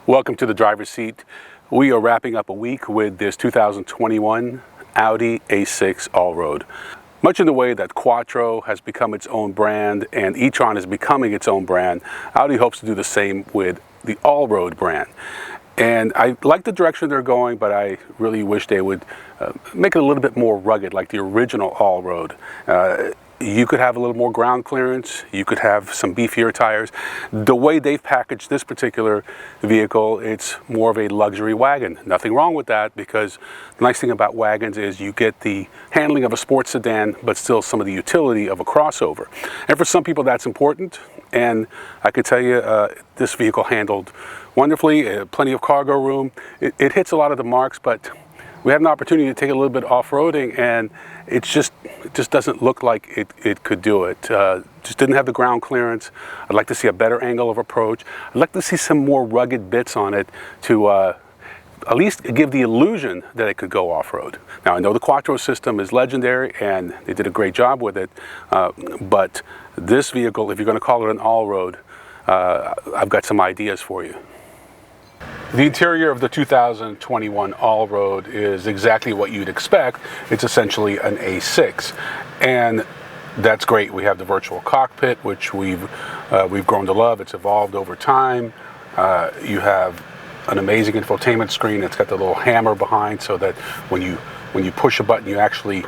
Welcome to the driver's seat. We are wrapping up a week with this 2021 Audi A6 Allroad. Much in the way that Quattro has become its own brand and e-tron is becoming its own brand, Audi hopes to do the same with the Allroad brand. And I like the direction they're going, but I really wish they would make it a little bit more rugged, like the original Allroad. You could have a little more ground clearance, you could have some beefier tires. The way they've packaged this particular vehicle, it's more of a luxury wagon. Nothing wrong with that, because the nice thing about wagons is you get the handling of a sports sedan, but still some of the utility of a crossover. And for some people that's important, and I could tell you this vehicle handled wonderfully, plenty of cargo room. It hits a lot of the marks, but we had an opportunity to take a little bit off-roading, and it just doesn't look like it could do it. Just didn't have the ground clearance. I'd like to see a better angle of approach. I'd like to see some more rugged bits on it to at least give the illusion that it could go off-road. Now, I know the Quattro system is legendary, and they did a great job with it, but this vehicle, if you're going to call it an all-road, I've got some ideas for you. The interior of the 2021 Allroad is exactly what you'd expect. It's essentially an A6, and that's great. We have the virtual cockpit, which we've grown to love. It's evolved over time. You have an amazing infotainment screen. It's got the little hammer behind, so that when you push a button, you actually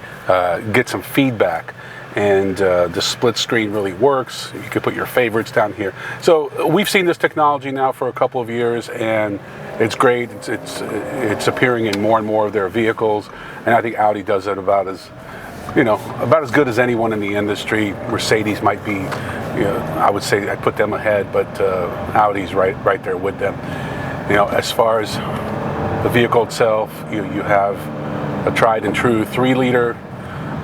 get some feedback. And the split screen really works. You can put your favorites down here. So we've seen this technology now for a couple of years, and it's great. It's appearing in more and more of their vehicles, and I think Audi does it about as good as anyone in the industry. Mercedes might be, I would say I put them ahead, but Audi's right there with them. As far as the vehicle itself, you have a tried and true 3-liter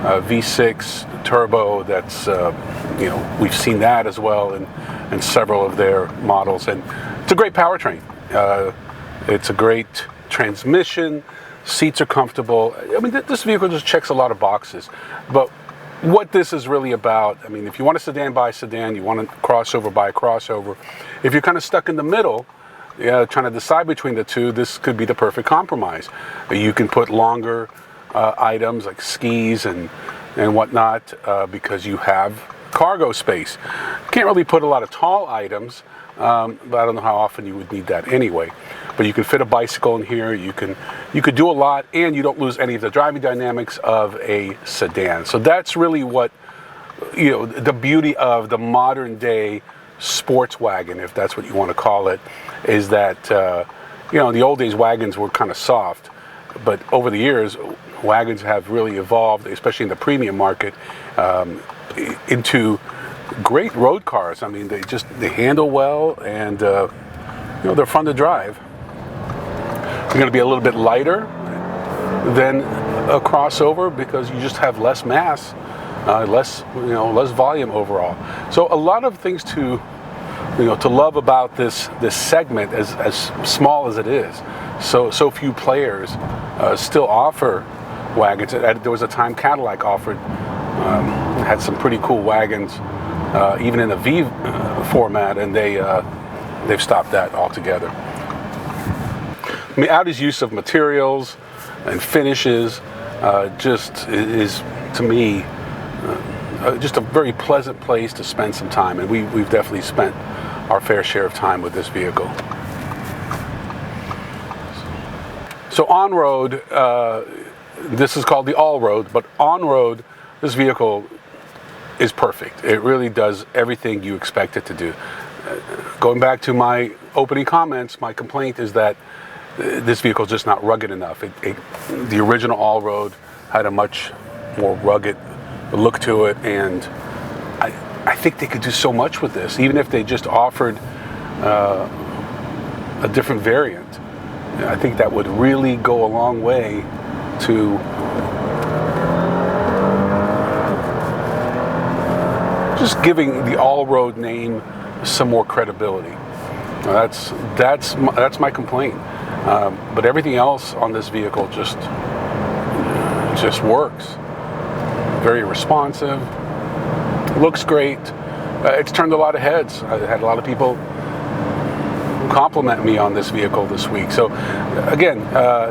V6 turbo. That's we've seen that as well in several of their models, and it's a great powertrain. It's a great transmission. Seats are comfortable. I mean, this vehicle just checks a lot of boxes. But what this is really about, I mean, if you want a sedan, buy a sedan. You want a crossover, buy a crossover. If you're kind of stuck in the middle, trying to decide between the two, this could be the perfect compromise. You can put longer items like skis and whatnot because you have cargo space. You can't really put a lot of tall items, but I don't know how often you would need that anyway. But you can fit a bicycle in here. You could do a lot, and you don't lose any of the driving dynamics of a sedan. So that's really what the beauty of the modern day sports wagon, if that's what you want to call it, is that in the old days wagons were kind of soft, but over the years wagons have really evolved, especially in the premium market, into great road cars. I mean, they handle well, and they're fun to drive. They're going to be a little bit lighter than a crossover because you just have less mass, less volume overall. So a lot of things to love about this segment, as small as it is. So few players still offer wagons. There was a time Cadillac had some pretty cool wagons, even in a V format, and they've stopped that altogether. I mean, Audi's use of materials and finishes just is, to me, just a very pleasant place to spend some time, and we've definitely spent our fair share of time with this vehicle. So on-road, this is called the Allroad, but on-road, this vehicle is perfect. It really does everything you expect it to do. Going back to my opening comments, my complaint is that this vehicle is just not rugged enough. The original Allroad had a much more rugged look to it, and I think they could do so much with this, even if they just offered a different variant. I think that would really go a long way to just giving the Allroad name some more credibility. That's my complaint. But everything else on this vehicle just works. Very responsive. Looks great. It's turned a lot of heads. I had a lot of people compliment me on this vehicle this week. So again,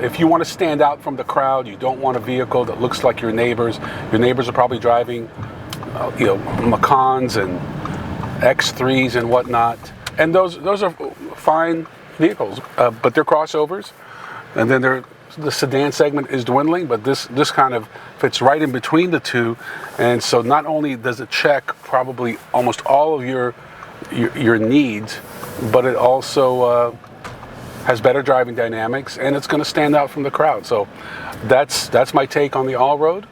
if you want to stand out from the crowd, you don't want a vehicle that looks like your neighbors. Your neighbors are probably driving Macans and X3s and whatnot, and those are fine vehicles, but they're crossovers, and then the sedan segment is dwindling, but this kind of fits right in between the two. And so not only does it check probably almost all of your needs, but it also has better driving dynamics, and it's going to stand out from the crowd. So that's my take on the Allroad,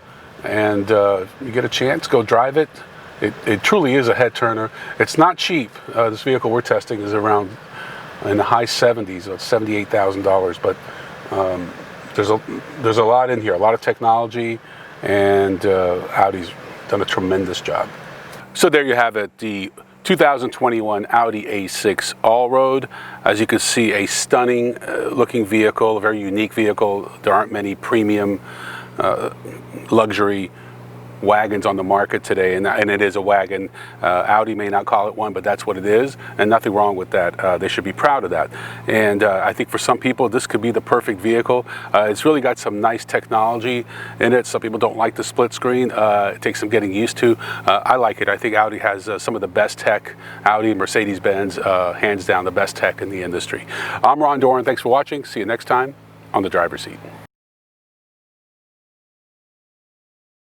and you get a chance, go drive it. It truly is a head turner. It's not cheap. This vehicle we're testing is around in the high 70s, so it's $78,000, but there's a lot in here, a lot of technology, and Audi's done a tremendous job. So there you have it, the 2021 Audi A6 Allroad. As you can see, a stunning looking vehicle, a very unique vehicle. There aren't many premium luxury wagons on the market today, and it is a wagon. Audi may not call it one, but that's what it is, and nothing wrong with that. They should be proud of that. And I think for some people this could be the perfect vehicle. It's really got some nice technology in it. Some people don't like the split screen. It takes some getting used to. I like it. I think Audi has some of the best tech. Audi, Mercedes-Benz, hands down the best tech in the industry. I'm Ron Doran. Thanks for watching. See you next time on The Driver's Seat.